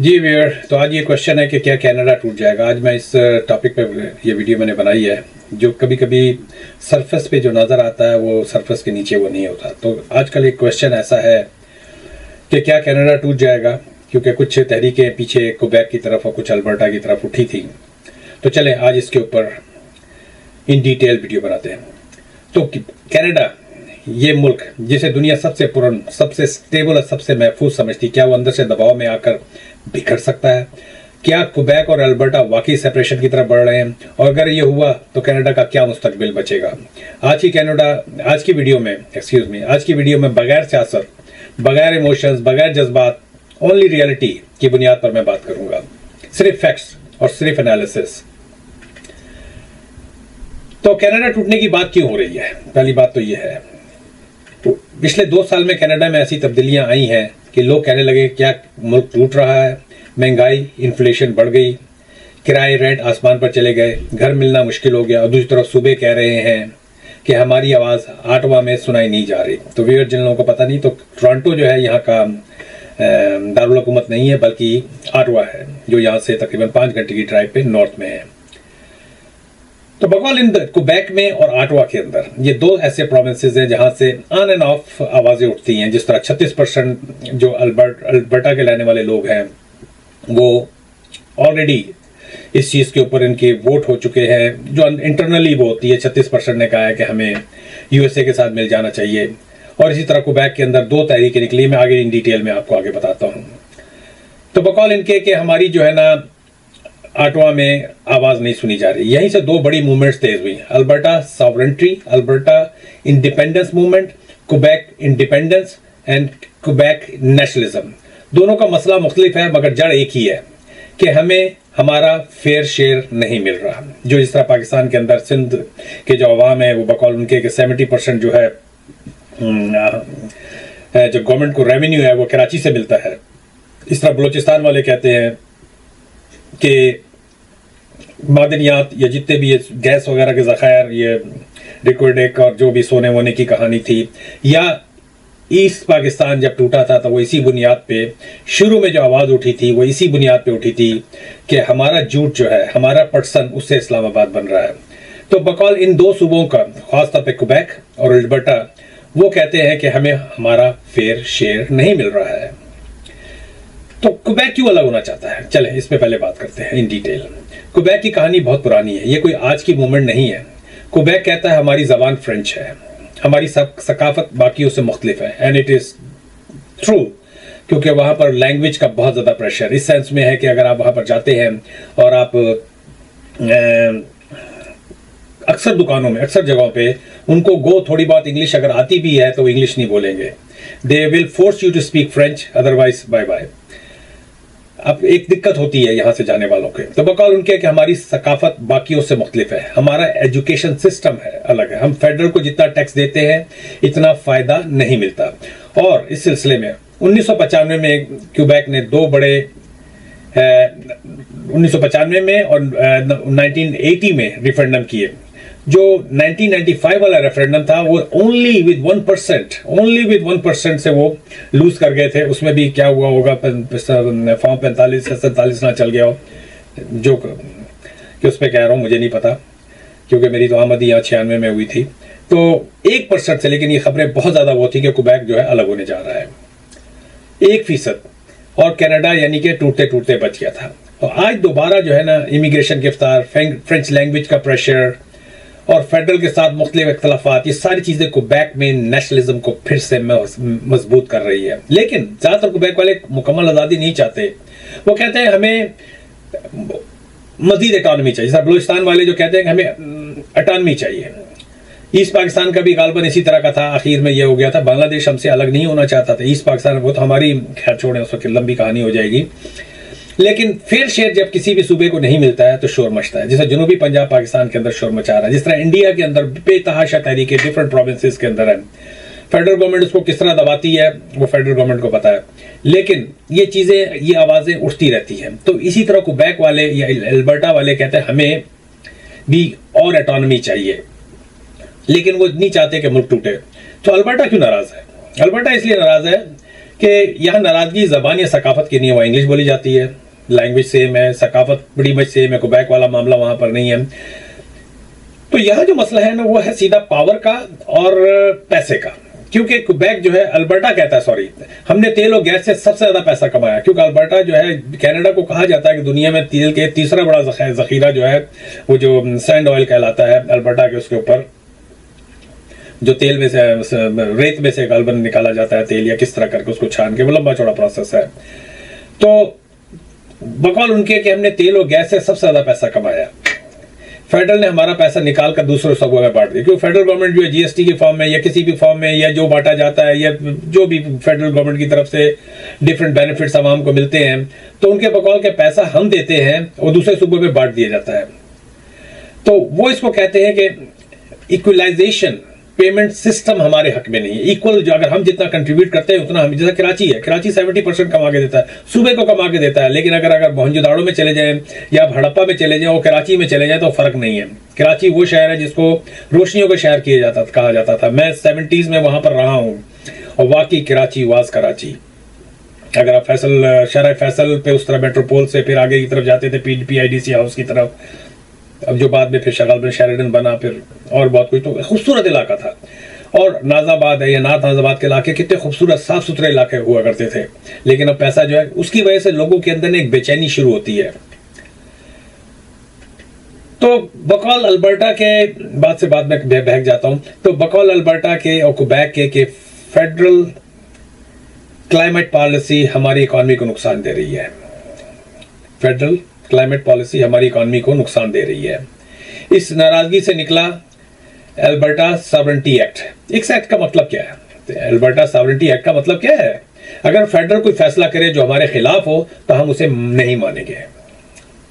जी वीर, तो आज ये क्वेश्चन है कि क्या कनाडा टूट जाएगा। आज मैं इस टॉपिक पे ये वीडियो मैंने बनाई है। जो कभी कभी सरफेस पे जो नज़र आता है वो सरफेस के नीचे वो नहीं होता। तो आजकल एक क्वेश्चन ऐसा है कि क्या कनाडा टूट जाएगा, क्योंकि कुछ तहरीकें पीछे क्वेबेक की तरफ और कुछ अल्बर्टा की तरफ उठी थी। तो चलें आज इसके ऊपर इन डिटेल वीडियो बनाते हैं। तो कनाडा ये मुल्क जिसे दुनिया सबसे पुरान, सबसे स्टेबल और सबसे महफूज समझती, क्या वो अंदर से दबाव में आकर बिखर सकता है? क्या क्वेबेक और अल्बर्टा वाकई सेपरेशन की तरफ बढ़ रहे हैं? और अगर ये हुआ तो कनाडा का क्या मुस्तकबिल बचेगा? आज की वीडियो में बगैर सियासत, बगैर इमोशंस, बगैर जज्बात, ओनली रियलिटी की बुनियाद पर मैं बात करूंगा। सिर्फ फैक्ट्स और सिर्फ एनालिसिस। तो कनाडा टूटने की बात क्यों हो रही है? पहली बात तो यह है, तो पिछले 2 साल में कनाडा में ऐसी तब्दीलियां आई हैं कि लोग कहने लगे क्या मुल्क टूट रहा है। महंगाई, इन्फ्लेशन बढ़ गई, किराए, रेंट आसमान पर चले गए, घर मिलना मुश्किल हो गया। और दूसरी तरफ सूबे कह रहे हैं कि हमारी आवाज़ ऑटावा में सुनाई नहीं जा रही। तो व्यूअर, जिन लोगों को पता नहीं, तो टोरंटो जो है यहाँ का दारुल हुकूमत नहीं है, बल्कि ऑटावा है, जो यहाँ से तकरीबन 5 घंटे की ड्राइव पे नॉर्थ में है। तो बकौल इन क्वेबेक में और ऑटावा के अंदर ये 2 ऐसे प्रोविंसेस हैं जहां से ऑन एंड ऑफ आवाजें उठती हैं। जिस तरह 36% जो अल्बर्टा के रहने वाले लोग हैं वो ऑलरेडी इस चीज़ के ऊपर इनके वोट हो चुके हैं। जो इंटरनली वो होती है, 36% ने कहा है कि हमें यूएसए के साथ मिल जाना चाहिए। और इसी तरह क्वेबेक के अंदर 2 तहरीकें निकली। मैं आगे इन डिटेल में आपको आगे बताता हूँ। तो बकौल इनके कि हमारी जो है ना ऑटावा में आवाज नहीं सुनी जा रही। यहीं से 2 बड़ी मूवमेंट्स तेज हुई। Alberta sovereignty, Alberta independence movement, Quebec independence and Quebec nationalism. दोनों का मसला मुख्तलिफ है मगर जड़ एक ही है कि हमें हमारा फेयर शेयर नहीं मिल रहा। जो जिस तरह पाकिस्तान के अंदर सिंध के जो अवाम है वो बकौल उनके 70% जो है जो गवर्नमेंट को रेवेन्यू है वो कराची से मिलता है। इस तरह बलूचिस्तान वाले कहते हैं कि मादनियात या जितने भी ये गैस वगैरह के ज़खायर, ये रिक्विडेक और जो भी सोने वोने की कहानी थी, या ईस्ट पाकिस्तान जब टूटा था तो वो इसी बुनियाद पे शुरू में जो आवाज़ उठी थी वो इसी बुनियाद पे उठी थी कि हमारा जूट जो है, हमारा पटसन, उससे इस्लामाबाद बन रहा है। तो बकौल इन 2 सूबों का, खासतौर पर क्वेबेक और अल्बर्टा, वो कहते हैं कि हमें हमारा फेयर शेयर नहीं मिल रहा है। तो क्वेबेक क्यों अलग होना चाहता है? चलें इस पे पहले बात करते हैं इन डिटेल। क्वेबेक की कहानी बहुत पुरानी है, ये कोई आज की मूवमेंट नहीं है। क्वेबेक कहता है हमारी ज़बान फ्रेंच है, हमारी सकाफत बाकियों से मुख्तलिफ है। एंड इट इज़ ट्रू, क्योंकि वहाँ पर लैंग्वेज का बहुत ज़्यादा प्रेशर इस सेंस में है कि अगर आप वहाँ पर जाते हैं और आप अक्सर दुकानों में, अक्सर जगहों पे उनको थोड़ी बहुत इंग्लिश अगर आती भी है तो वो इंग्लिश नहीं बोलेंगे। They will force you to speak French, otherwise bye bye. अब एक दिक्कत होती है यहाँ से जाने वालों के। तो बकौल उनके कि हमारी सकाफत बाकियों से मुख्तलिफ है, हमारा एजुकेशन सिस्टम है अलग है, हम फेडरल को जितना टैक्स देते हैं इतना फ़ायदा नहीं मिलता। और इस सिलसिले में 1995 में क्वेबेक ने 2 बड़े 1995 में और 1980 में रेफरेंडम किए। जो 1995 वाला रेफरेंडम था वो ओनली विद 1% से वो लूज कर गए थे। उसमें भी क्या हुआ होगा, फॉर्म 45 से 47 ना चल गया हो, जो कि उस पर कह रहा हूँ मुझे नहीं पता, क्योंकि मेरी तो आमद यहाँ 96 में हुई थी। तो 1% से, लेकिन ये खबरें बहुत ज़्यादा वो थी कि क्वेबेक जो है अलग होने जा रहा है। 1% और कनाडा यानी कि टूटते टूटते बच गया था। तो आज दोबारा जो है ना इमिग्रेशन गिरफ्तार, फ्रेंच लैंग्वेज का प्रेशर और फेडरल के साथ मुख्तलिफ इख्तलाफात, ये सारी चीज़ें क्वेबेक में नेशनलिज्म को फिर से मजबूत कर रही है। लेकिन ज़्यादातर क्वेबेक वाले मुकम्मल आज़ादी नहीं चाहते। वो कहते हैं हमें मजीद अटानमी चाहिए। जैसा बलूचिस्तान वाले जो कहते हैं कि हमें अटानमी चाहिए। ईस्ट पाकिस्तान का भी गालबन इसी तरह का था, आखिर में यह हो गया था। बांग्लादेश हमसे अलग नहीं होना चाहता था। ईस्ट पाकिस्तान, वो तो हमारी, खैर छोड़ें, उस वक्त लंबी कहानी हो जाएगी। लेकिन फेयर शेयर जब किसी भी सूबे को नहीं मिलता है तो शोर मचता है। जैसे जनूबी पंजाब पाकिस्तान के अंदर शोर मचा रहा है, जिस तरह इंडिया के अंदर बेतहाशा तहरीकें डिफरेंट प्रोविंसेस के अंदर है। फेडरल गवर्नमेंट उसको किस तरह दबाती है वो फेडरल गवर्नमेंट को पता है, लेकिन ये चीज़ें, ये आवाज़ें उठती रहती हैं। तो इसी तरह क्वेबेक वाले या अल्बर्टा वाले कहते हैं हमें भी और ऑटोनॉमी चाहिए, लेकिन वो नहीं चाहते कि मुल्क टूटे। तो अल्बर्टा क्यों नाराज़ है? अल्बर्टा इसलिए नाराज़ है कि यहाँ नाराजगी जबान या सकाफत की नहीं है, वहाँ इंग्लिश बोली जाती है, लैंग्वेज सेम है, सकाफत बड़ी मच सेम है, क्वेबेक वाला मामला वहाँ पर नहीं है। तो यहाँ जो मसला है ना वो है सीधा पावर का और पैसे का, क्योंकि क्वेबेक जो है, अल्बर्टा कहता है, सॉरी, हमने तेल और गैस से सबसे ज्यादा पैसा कमाया, क्योंकि अल्बर्टा जो है, कनाडा को कहा जाता है कि दुनिया में तेल के तीसरा बड़ा जखीरा जो है वो जो सैंड ऑयल कहलाता है अल्बर्टा के, उसके ऊपर जो तेल में से रेत में से गालबन निकाला जाता है तेल, या किस तरह करके उसको छान के, वो लंबा चौड़ा प्रोसेस है। तो बकौल उनके कि हमने तेल और गैस से सबसे ज्यादा पैसा कमाया, फेडरल ने हमारा पैसा निकाल कर दूसरे सूबों में बांट दिया, क्योंकि फेडरल गवर्नमेंट जो है जीएसटी की फॉर्म में या किसी भी फॉर्म में, या जो बांटा जाता है, या जो भी फेडरल गवर्नमेंट की तरफ से डिफरेंट बेनिफिट्स आवाम को मिलते हैं, तो उनके बकौल के पैसा हम देते हैं और दूसरे सूबों में बांट दिया जाता है। तो वो इसको कहते हैं कि इक्वलाइजेशन पेमेंट सिस्टम हमारे हक में नहीं है, इक्वल, जो अगर हम जितना कंट्रीब्यूट करते हैं उतना हम, जैसा कराची है, कराची 70% कमा के देता है, सूबे को कमा के देता है, लेकिन अगर मोहनजोदाड़ो में चले जाएं या हड़प्पा में चले जाएं और कराची में चले जाएं तो फर्क नहीं है। कराची वो शहर है जिसको रोशनियों का शहर कहा जाता था। मैं 70s में वहां पर रहा हूं और वाकई कराची वाज कराची। अगर आप शहर फैसल पे उस तरह मेट्रोपोल से फिर आगे की तरफ जाते थे, PIDC हाउस की तरफ, अब जो बाद में फिर शगाल शेरिडन बना, फिर और बहुत कुछ, तो खूबसूरत इलाका था। और नाजाबाद है या नॉर्थ नाजाबाद के इलाके कितने खूबसूरत साफ सुथरे इलाके हुआ करते थे, लेकिन अब पैसा जो है उसकी वजह से लोगों के अंदर एक बेचैनी शुरू होती है। तो बकौल अल्बर्टा के बाद में बहक जाता हूं, तो बकौल अल्बर्टा के और क्वेबेक के फेडरल क्लाइमेट पॉलिसी हमारी इकॉनमी को नुकसान दे रही है। फेडरल क्लाइमेट पॉलिसी हमारी इकॉनमी को नुकसान दे रही है। इस नाराजगी से निकला अल्बर्टा सॉवरेनिटी एक्ट। इस एक्ट का मतलब क्या है? अल्बर्टा सॉवरेनिटी एक्ट का मतलब क्या है? अगर फेडरल कोई फैसला करे जो हमारे खिलाफ हो तो हम उसे नहीं मानेंगे।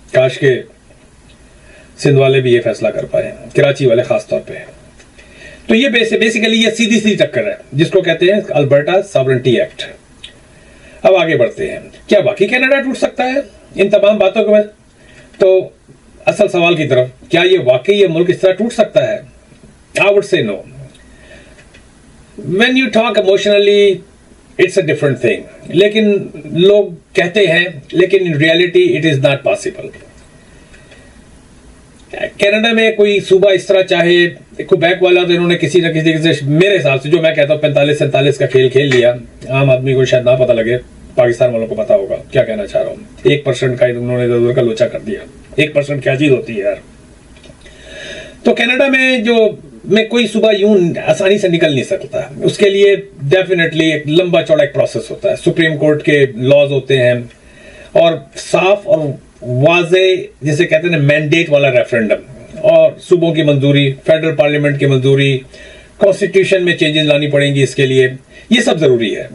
काश के सिंध वाले भी ये फैसला कर पाए, कराची वाले खास तौर पे। तो ये बेसिकली ये सीधी सीधी टक्कर है जिसको कहते हैं अल्बर्टा सॉवरेनिटी एक्ट। अब आगे बढ़ते हैं, क्या वाकई कनाडा टूट सकता है इन तमाम बातों के बाद? तो असल सवाल की तरफ, क्या ये वाकई ये मुल्क इस तरह टूट सकता है? I would say no. When you talk emotionally it's a different thing, लेकिन लोग कहते हैं, लेकिन in reality it is not possible. Canada में कोई सूबा इस तरह चाहे, क्वेबेक वाला तो इन्होंने किसी न किसी से, मेरे हिसाब से जो मैं कहता हूँ 45-47 का खेल लिया। आम आदमी को शायद ना पता लगे, पाकिस्तान वालों को पता होगा क्या कहना चाह रहा हूँ। 1% का उन्होंने इधर उधर का लोचा कर दिया। 1% क्या चीज होती है यार। तो कनाडा में कोई सूबा यूं आसानी से निकल नहीं सकता। उसके लिए डेफिनेटली एक लंबा चौड़ा एक प्रोसेस होता है, सुप्रीम कोर्ट के लॉज होते हैं और साफ और वाजे जिसे कहते हैं मैंडेट वाला रेफरेंडम, और सूबों की मंजूरी, फेडरल पार्लियामेंट की मंजूरी, कॉन्स्टिट्यूशन में चेंजेस लानी पड़ेंगी इसके लिए। ये सब जरूरी है।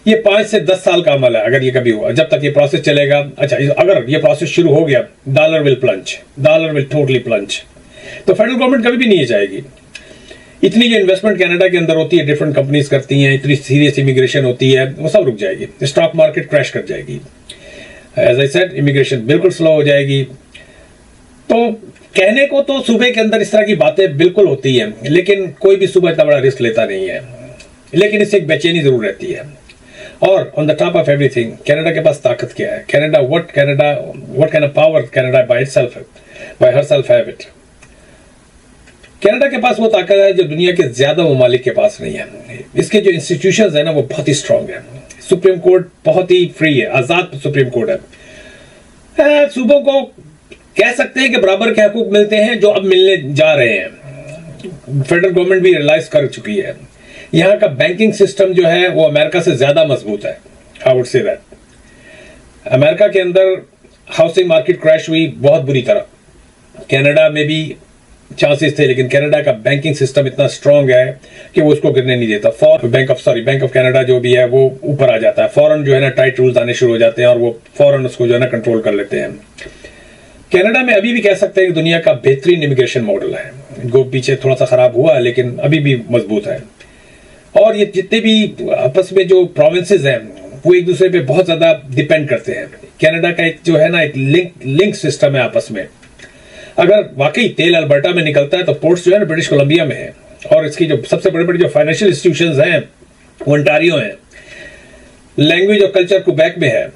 ये 5 से 10 साल का अमल है अगर ये कभी हुआ, जब तक ये प्रोसेस चलेगा। अच्छा, अगर ये प्रोसेस शुरू हो गया, डॉलर विल टोटली प्लंज। तो फेडरल गवर्नमेंट कभी भी नहीं जाएगी। इतनी जो इन्वेस्टमेंट कनाडा के अंदर होती है, डिफरेंट कंपनीज करती हैं, इतनी सीरियस इमिग्रेशन होती है, वो सब रुक जाएगी। स्टॉक मार्केट क्रैश कर जाएगी। एज आई सेड, इमिग्रेशन बिल्कुल स्लो हो जाएगी। तो कहने को तो सूबे के अंदर इस तरह की बातें बिल्कुल होती हैं, लेकिन कोई भी सूबा इतना बड़ा रिस्क लेता नहीं है। लेकिन इससे एक बेचैनी जरूर रहती है। और on the top of everything, Canada के पास ताकत क्या है? What kind of power Canada by herself have it? Canada के पास वो ताकत है जो दुनिया के ज्यादा ममालिक के पास नहीं है। इसके जो इंस्टीट्यूशंस है ना वो बहुत ही स्ट्रांग है। सुप्रीम कोर्ट बहुत ही फ्री है, आजाद सुप्रीम कोर्ट है। सूबों को कह सकते हैं कि बराबर के हकूक मिलते हैं जो अब मिलने जा रहे हैं। फेडरल गवर्नमेंट भी रियलाइज कर चुकी है। यहाँ का बैंकिंग सिस्टम जो है वो अमेरिका से ज्यादा मजबूत है। I would say that. America के अंदर हाउसिंग मार्केट क्रैश हुई बहुत बुरी तरह। कनाडा में भी चांसेस थे, लेकिन कनाडा का बैंकिंग सिस्टम इतना स्ट्रांग है कि वो उसको गिरने नहीं देता। बैंक ऑफ कनाडा जो भी है वो ऊपर आ जाता है। फौरन जो है ना टाइट रूल्स आने शुरू हो जाते हैं और वो फौरन उसको जो है ना कंट्रोल कर लेते हैं। कनाडा में अभी भी कह सकते हैं कि दुनिया का बेहतरीन इमिग्रेशन मॉडल है। वो पीछे थोड़ा सा खराब हुआ लेकिन अभी भी मजबूत है। और ये जितने भी आपस में जो प्रोविंसेस हैं वो एक दूसरे पे बहुत ज्यादा डिपेंड करते हैं। कनाडा का एक जो है ना एक लिंक सिस्टम है आपस में। अगर वाकई तेल अल्बर्टा में निकलता है तो पोर्ट्स जो है ना ब्रिटिश कोलंबिया में है, और इसकी जो सबसे बड़े बड़े जो फाइनेंशियल इंस्टीट्यूशंस हैं वो ओंटारियो हैं। लैंग्वेज और कल्चर क्वेबेक में है,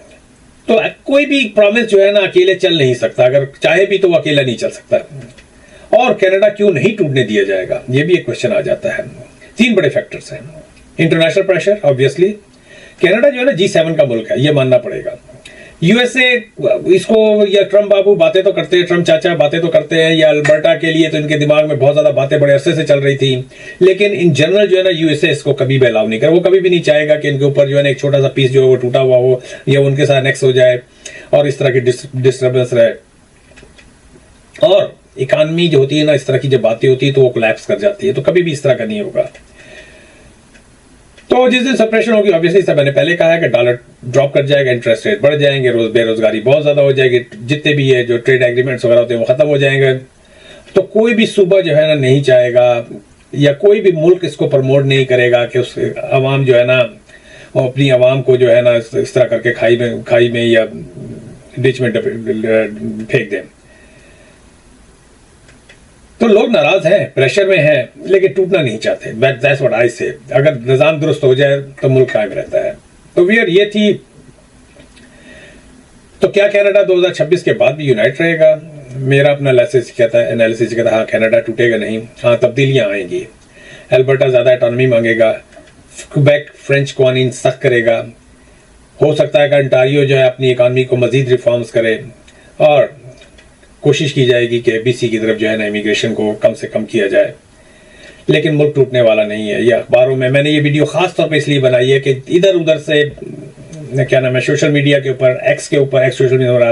तो कोई भी प्रॉमिस जो है ना अकेले चल नहीं सकता, अगर चाहे भी तो वो अकेला नहीं चल सकता। और कनाडा क्यों नहीं टूटने दिया जाएगा, ये भी एक क्वेश्चन आ जाता है। 3 बड़े फैक्टर्स हैं। इंटरनेशनल प्रेशर, ऑब्वियसली कनाडा जो है ना G7 का मुल्क है, ये मानना पड़ेगा। यूएसए इसको, या ट्रम्प बाबू बातें तो करते हैं, ट्रम्प चाचा बातें तो करते हैं, या अल्बर्टा के लिए तो इनके दिमाग में बहुत ज्यादा बातें बड़े अरसे से चल रही थी, लेकिन इन जनरल जो है ना यूएसए इसको कभी भी अलाउ नहीं करे। वो कभी भी नहीं चाहेगा कि इनके ऊपर जो है ना एक छोटा सा पीस जो है वो टूटा हुआ हो या उनके साथ नेक्स्ट हो जाए और इस तरह की डिस्टर्बेंस रहे। और इकानमी जो होती है ना, इस तरह की जब बातें होती है तो वो कोलैप्स कर जाती है, तो कभी भी इस तरह का नहीं होगा। तो जिस दिन सेपरेशन होगी, ऑब्वियसली सब मैंने पहले कहा है कि डॉलर ड्रॉप कर जाएगा, इंटरेस्ट रेट बढ़ जाएंगे, बेरोजगारी बहुत ज्यादा हो जाएगी, जितने भी है जो ट्रेड एग्रीमेंट्स वगैरह होते हैं वो खत्म हो जाएंगे। तो कोई भी सूबा जो है ना नहीं चाहेगा, या कोई भी मुल्क इसको प्रमोट नहीं करेगा कि उस अवाम जो है ना वो अपनी अवाम को जो है ना इस तरह करके खाई में या डिच में फेंक दें। तो लोग नाराज हैं, प्रेशर में हैं, लेकिन टूटना नहीं चाहते। दैट्स व्हाट आई से। अगर निजाम दुरुस्त हो जाए तो मुल्क कायम रहता है। तो वीर ये थी। तो क्या कनाडा 2026 के बाद भी यूनाइट रहेगा? मेरा अपना एनालिसिस कहता है हाँ, कनाडा टूटेगा नहीं, हाँ तब्दीलियां आएंगी। अल्बर्टा ज्यादा ऑटोनॉमी मांगेगा, क्वेबेक फ्रेंच कवानीन सख्त करेगा, हो सकता है कि अंटारियो जो है अपनी इकानमी को मजीद रिफॉर्म्स करे, और कोशिश की जाएगी कि बीसी की तरफ जो है ना इमिग्रेशन को कम से कम किया जाए। लेकिन मुल्क टूटने वाला नहीं है। ये अखबारों में मैंने ये वीडियो खास तौर पे इसलिए बनाई है कि इधर उधर से क्या नाम है सोशल मीडिया के ऊपर, एक्स सोशल मीडिया,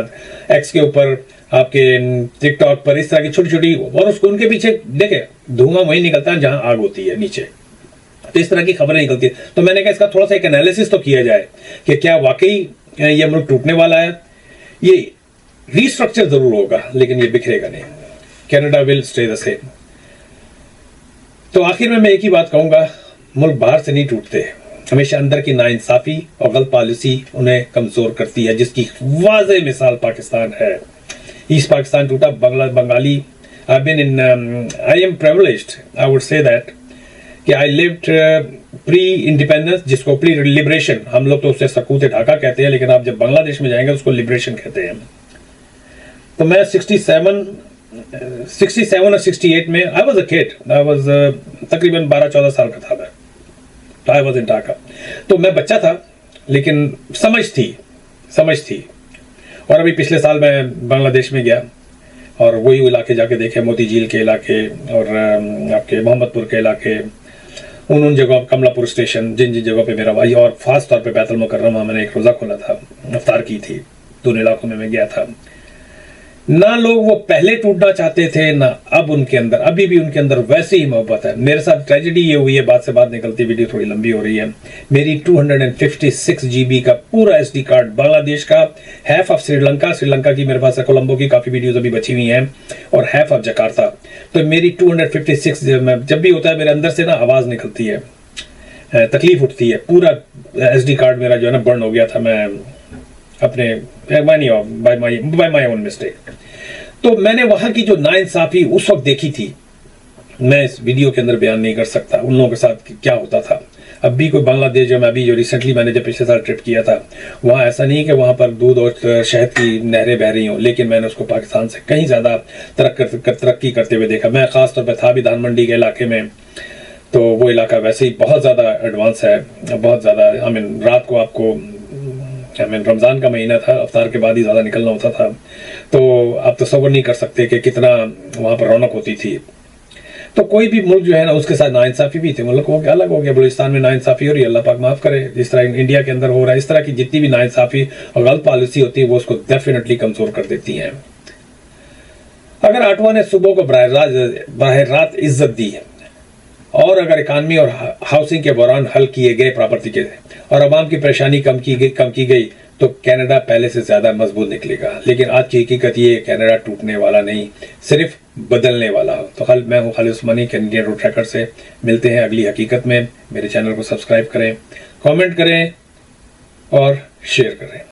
एक्स के ऊपर, आपके टिकटॉक पर इस तरह की छोटी छोटी, और उसको उनके पीछे देखे धुआं वहीं निकलता है जहां आग होती है नीचे, तो इस तरह की खबरें निकलती है। तो मैंने कहा इसका थोड़ा सा एक एनालिसिस तो किया जाए कि क्या वाकई ये मुल्क टूटने वाला है। ये रीस्ट्रक्चर जरूर होगा लेकिन ये बिखरेगा नहीं। Canada will stay the same. तो आखिर में मैं एक ही बात कहूंगा, मुल्क बाहर से नहीं टूटते, हमेशा अंदर की नाइंसाफी और गलत पॉलिसी उन्हें कमजोर करती है, जिसकी वाज़ेह मिसाल पाकिस्तान है। ईस्ट पाकिस्तान टूटा, Bengali, I am privileged, I would say that कि आई लिव्ड प्री इंडिपेंडेंस, जिसको प्री लिबरेशन, हम लोग तो उसे सकूत ढाका कहते हैं, लेकिन आप जब बांग्लादेश में जाएंगे उसको लिबरेशन कहते हैं। तो मैं 67 और 68 में I was a kid, I was तकरीबन 12-14 साल का था मैं, तो आई वॉज इन ढाका। तो मैं बच्चा था लेकिन समझ थी। और अभी पिछले साल मैं बांग्लादेश में गया और वही इलाके जाके देखे, मोती झील के इलाके और आपके मोहम्मदपुर के इलाके, उन जगहों, कमलापुर स्टेशन, जिन जगहों पे मेरा भाई, और खास तौर पे बैतुल मुकर्रमा मैंने एक रोज़ा खोला था, इफ्तार की थी, दोनों इलाकों में मैं गया था। ना लोग वो पहले टूटना चाहते थे, ना अब उनके अंदर, अभी भी उनके अंदर वैसे ही मोहब्बत है। मेरे साथ ट्रेजेडी ये हुई है, बात से बात निकलती, वीडियो थोड़ी लंबी हो रही है। मेरी 256 GB का पूरा SD कार्ड बांग्लादेश का, हाफ ऑफ श्रीलंका की मेरे पास है, कोलंबो की काफी वीडियोस अभी बची हुई हैं, और हाफ ऑफ जकार्ता। तो मेरी 256 जब भी होता है मेरे अंदर से ना आवाज निकलती है, तकलीफ उठती है। पूरा SD कार्ड मेरा जो है ना बर्न हो गया था, मैं अपने बाय माय ओन मिस्टेक। तो मैंने वहां की जो नाइंसाफी उस वक्त देखी थी, मैं इस वीडियो के अंदर बयान नहीं कर सकता उन लोगों के साथ क्या होता था। अब भी कोई बांग्लादेश जो मैं अभी जो रिसेंटली मैंने जब पिछले साल ट्रिप किया था, वहाँ ऐसा नहीं कि वहाँ पर दूध और शहद की नहरें बह रही हों, लेकिन मैंने उसको पाकिस्तान से कहीं ज़्यादा तरक्की करते हुए देखा। मैं ख़ास तौर पर था भी धान मंडी के इलाके में, तो वो इलाका वैसे ही बहुत ज़्यादा एडवांस है, बहुत ज़्यादा। रात को आपको रमज़ान का महीना था, अफ्तार के बाद ही ज़्यादा निकलना होता था, तो आप तसव्वुर नहीं कर सकते कि कितना वहाँ पर रौनक होती थी। तो कोई भी मुल्क जो है ना उसके साथ नाइंसाफी भी थी, मुल्क हो गया अलग हो गया। बलूचिस्तान में नाइंसाफी हो रही है, अल्लाह पाक माफ़ करे, जिस तरह इंडिया के अंदर हो रहा है, इस तरह की जितनी भी नाइंसाफी और गलत पॉलिसी होती है वो उसको डेफिनेटली कमज़ोर कर देती हैं। अगर आटवा ने सुबह को बराह रात इज्जत दी, और अगर इकानमी और हाउसिंग के दौरान हल किए गए प्रॉपर्टी के, और अवाम की परेशानी कम की गई, तो कनाडा पहले से ज्यादा मजबूत निकलेगा। लेकिन आज की हकीकत ये, कनाडा टूटने वाला नहीं, सिर्फ बदलने वाला हो। तो मैं हूँ खालिद उस्मानी, कैनेडियन रोड ट्रैकर से। मिलते हैं अगली हकीकत में। मेरे चैनल को सब्सक्राइब करें, कमेंट करें और शेयर करें।